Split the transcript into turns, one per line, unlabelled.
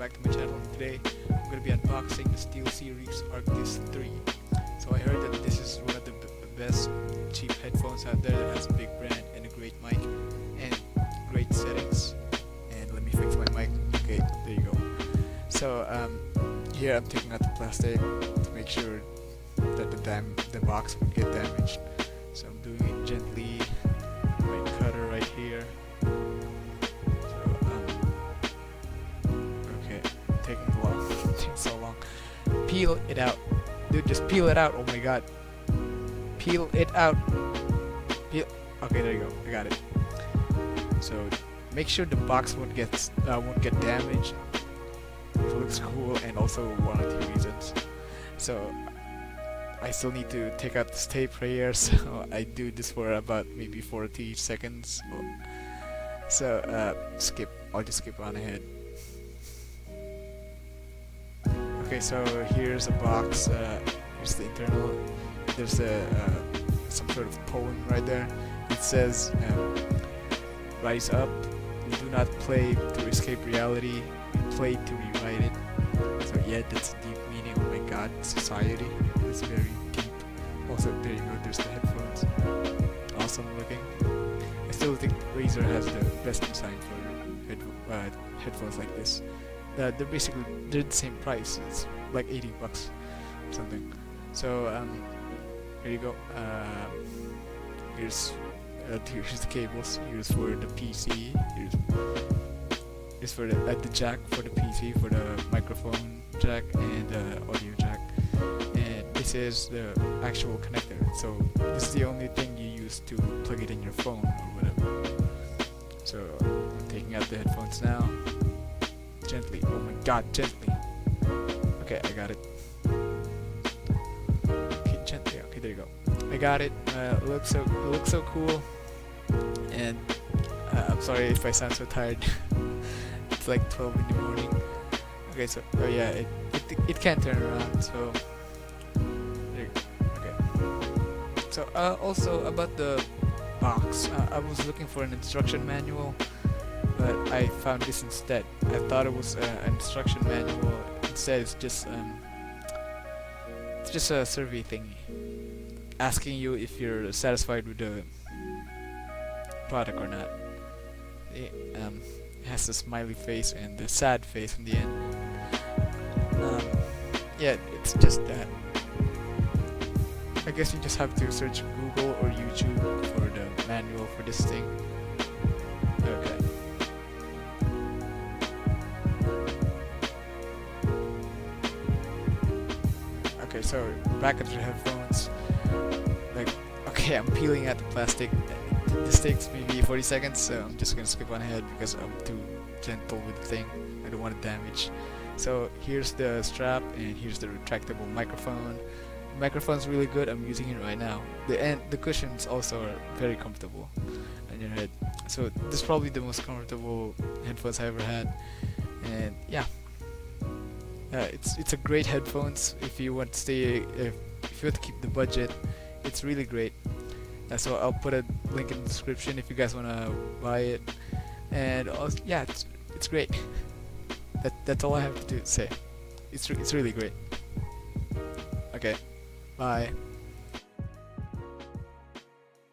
back to my channel. Today I'm going to be unboxing the Steelseries Arctis 3. So I heard that this is one of the best cheap headphones out there that has a big brand and a great mic and great settings. And let me fix my mic. Okay, there you go. So here I'm taking out the plastic to make sure that the box won't get damaged. So I'm doing it gently. My cutter right here. Taking long, taking so long. Peel it out, dude. Just peel it out. Oh my god, peel it out. Peel. Okay, there you go. I got it. So make sure the box won't get damaged. It looks cool, and also one of the reasons. So I still need to take out this tape right here. So I do this for about maybe 40 seconds. So skip. I'll just skip on ahead. Okay, so here's a box. Here's the internal. There's some sort of poem right there. It says, "Rise up. We do not play to escape reality. We play to rewrite it." So yeah, that's a deep meaning. Oh my God, society is very deep. Also, there you go. There's the headphones. Awesome looking. I still think Razer has the best design for headphones like this. They're the same price. It's like 80 bucks or something. So here you go. Here's the cables. Here's for the PC. Here's for the jack for the PC, for the microphone jack and the audio jack. And this is the actual connector. So this is the only thing you use to plug it in your phone or whatever. So I'm taking out the headphones now. Gently. Oh my god, gently. Okay, I got it. Okay, gently. Okay, there you go. I got it. It looks so cool. And I'm sorry if I sound so tired. It's like 12 in the morning. Okay, so oh yeah, it can't turn around. So there you go. Okay. So also about the box, I was looking for an instruction manual, but I found this instead. I thought it was an instruction manual. Instead, it's just a survey thingy asking you if you're satisfied with the product or not. It has the smiley face and the sad face in the end. Yeah, it's just that. I guess you just have to search Google or YouTube for the manual for this thing. Okay. Okay, so back at the headphones. Like, okay, I'm peeling out the plastic. This takes maybe 40 seconds, so I'm just gonna skip on ahead because I'm too gentle with the thing. I don't want it damaged. So here's the strap, and here's the retractable microphone. The microphone's really good. I'm using it right now. The cushions also are very comfortable on your head. So this is probably the most comfortable headphones I ever had. And yeah. It's a great headphones if you want to if you want to keep the budget. It's really great. So I'll put a link in the description if you guys want to buy it. And also, yeah, it's great. That's all I have to say. It's really great. Okay, bye.